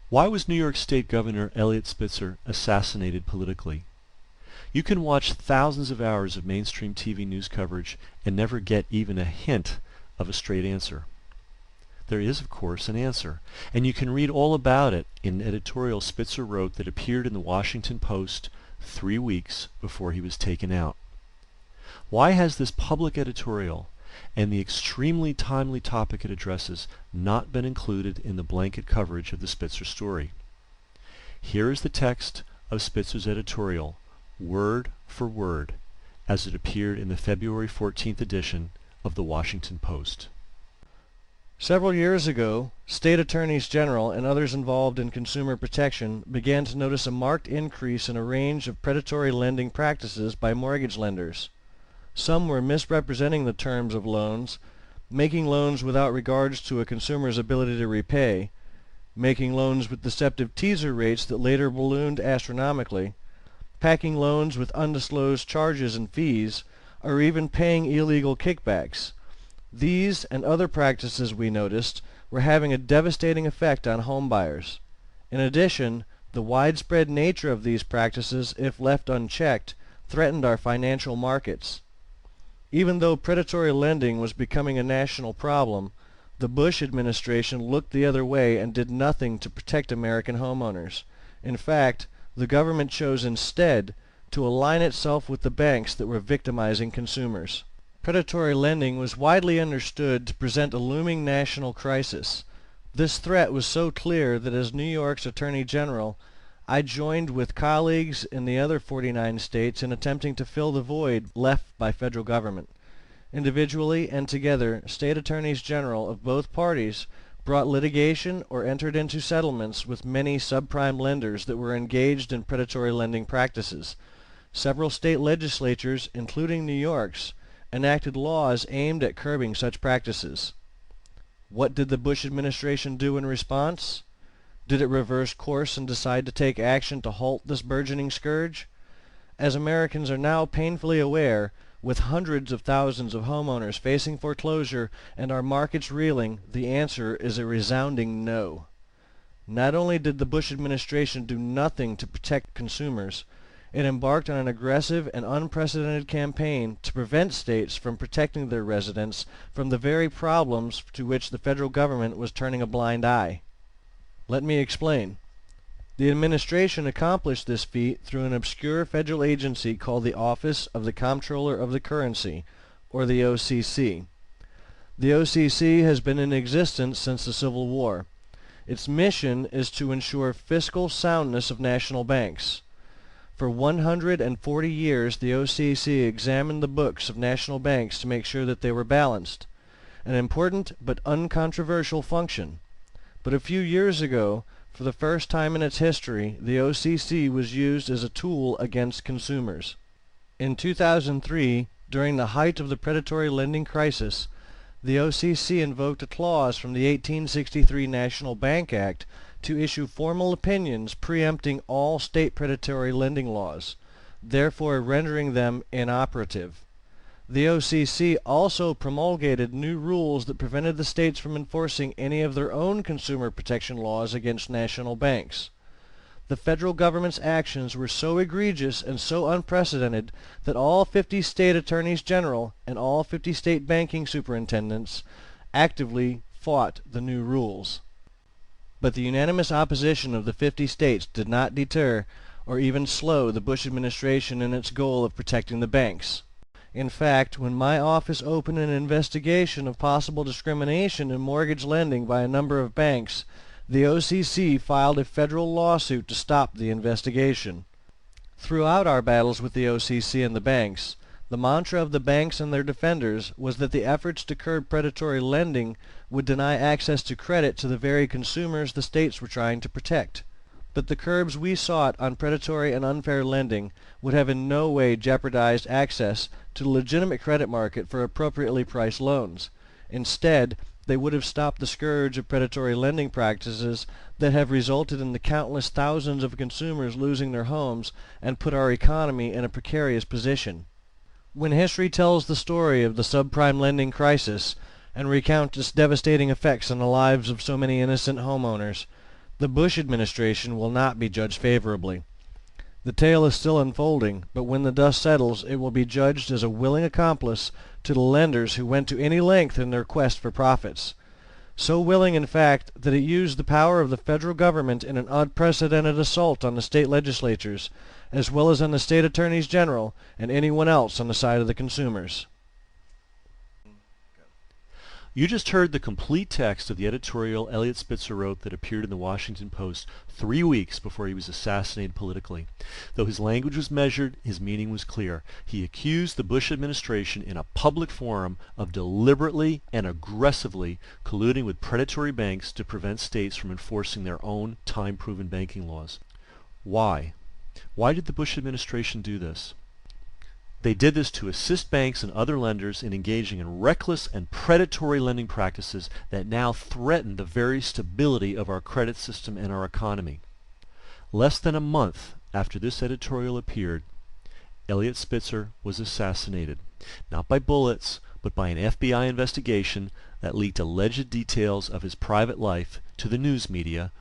Why was New York State Governor Elliot Spitzer assassinated politically? You can watch thousands of hours of mainstream TV news coverage and never get even a hint of a straight answer. There is, of course, an answer, and you can read all about it in an editorial Spitzer wrote that appeared in the Washington Post 3 weeks before he was taken out. Why has this public editorial and the extremely timely topic it addresses not been included in the blanket coverage of the Spitzer story? Here is the text of Spitzer's editorial, word for word, as it appeared in the February 14th edition of the Washington Post. Several years ago, state attorneys general and others involved in consumer protection began to notice a marked increase in a range of predatory lending practices by mortgage lenders. Some were misrepresenting the terms of loans, making loans without regards to a consumer's ability to repay, making loans with deceptive teaser rates that later ballooned astronomically, packing loans with undisclosed charges and fees, or even paying illegal kickbacks. These and other practices, we noticed, were having a devastating effect on home buyers. In addition, the widespread nature of these practices, if left unchecked, threatened our financial markets. Even though predatory lending was becoming a national problem, the Bush administration looked the other way and did nothing to protect American homeowners. In fact, the government chose instead to align itself with the banks that were victimizing consumers. Predatory lending was widely understood to present a looming national crisis. This threat was so clear that as New York's Attorney General, I joined with colleagues in the other 49 states in attempting to fill the void left by federal government. Individually and together, state attorneys general of both parties brought litigation or entered into settlements with many subprime lenders that were engaged in predatory lending practices. Several state legislatures, including New York's, enacted laws aimed at curbing such practices. What did the Bush administration do in response? Did it reverse course and decide to take action to halt this burgeoning scourge? As Americans are now painfully aware, with hundreds of thousands of homeowners facing foreclosure and our markets reeling, the answer is a resounding no. Not only did the Bush administration do nothing to protect consumers, it embarked on an aggressive and unprecedented campaign to prevent states from protecting their residents from the very problems to which the federal government was turning a blind eye. Let me explain. The administration accomplished this feat through an obscure federal agency called the Office of the Comptroller of the Currency, or the OCC. The OCC has been in existence since the Civil War. Its mission is to ensure fiscal soundness of national banks. For 140 years, the OCC examined the books of national banks to make sure that they were balanced, an important but uncontroversial function. But a few years ago, for the first time in its history, the OCC was used as a tool against consumers. In 2003, during the height of the predatory lending crisis, the OCC invoked a clause from the 1863 National Bank Act to issue formal opinions preempting all state predatory lending laws, therefore rendering them inoperative. The OCC also promulgated new rules that prevented the states from enforcing any of their own consumer protection laws against national banks. The federal government's actions were so egregious and so unprecedented that all 50 state attorneys general and all 50 state banking superintendents actively fought the new rules. But the unanimous opposition of the 50 states did not deter or even slow the Bush administration in its goal of protecting the banks. In fact, when my office opened an investigation of possible discrimination in mortgage lending by a number of banks, the OCC filed a federal lawsuit to stop the investigation. Throughout our battles with the OCC and the banks, the mantra of the banks and their defenders was that the efforts to curb predatory lending would deny access to credit to the very consumers the states were trying to protect. But the curbs we sought on predatory and unfair lending would have in no way jeopardized access to the legitimate credit market for appropriately priced loans. Instead, they would have stopped the scourge of predatory lending practices that have resulted in the countless thousands of consumers losing their homes and put our economy in a precarious position. When history tells the story of the subprime lending crisis and recounts its devastating effects on the lives of so many innocent homeowners, the Bush administration will not be judged favorably. The tale is still unfolding, but when the dust settles, it will be judged as a willing accomplice to the lenders who went to any length in their quest for profits. So willing, in fact, that it used the power of the federal government in an unprecedented assault on the state legislatures, as well as on the state attorneys general and anyone else on the side of the consumers. You just heard the complete text of the editorial Elliot Spitzer wrote that appeared in the Washington Post 3 weeks before he was assassinated politically. Though his language was measured, his meaning was clear. He accused the Bush administration in a public forum of deliberately and aggressively colluding with predatory banks to prevent states from enforcing their own time-proven banking laws. Why? Why did the Bush administration do this? They did this to assist banks and other lenders in engaging in reckless and predatory lending practices that now threaten the very stability of our credit system and our economy. Less than a month after this editorial appeared, Elliot Spitzer was assassinated, not by bullets, but by an FBI investigation that leaked alleged details of his private life to the news media,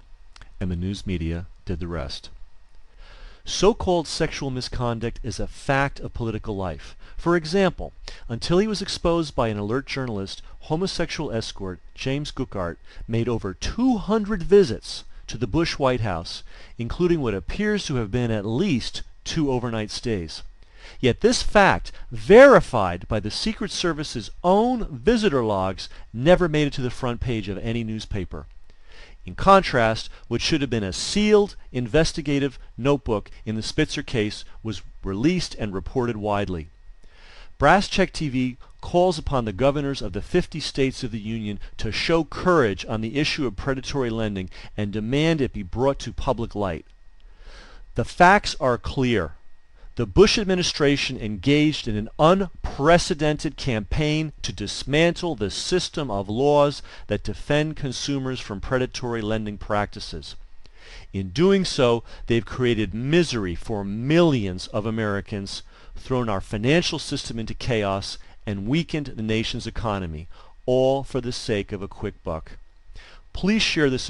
and the news media did the rest. So-called sexual misconduct is a fact of political life. For example, until he was exposed by an alert journalist, homosexual escort James Guckart made over 200 visits to the Bush White House, including what appears to have been at least 2 overnight stays. Yet this fact, verified by the Secret Service's own visitor logs, never made it to the front page of any newspaper. In contrast, what should have been a sealed investigative notebook in the Spitzer case was released and reported widely. Brass Check TV calls upon the governors of the 50 states of the Union to show courage on the issue of predatory lending and demand it be brought to public light. The facts are clear. The Bush administration engaged in an unprecedented campaign to dismantle the system of laws that defend consumers from predatory lending practices. In doing so, they've created misery for millions of Americans, thrown our financial system into chaos, and weakened the nation's economy, all for the sake of a quick buck. Please share this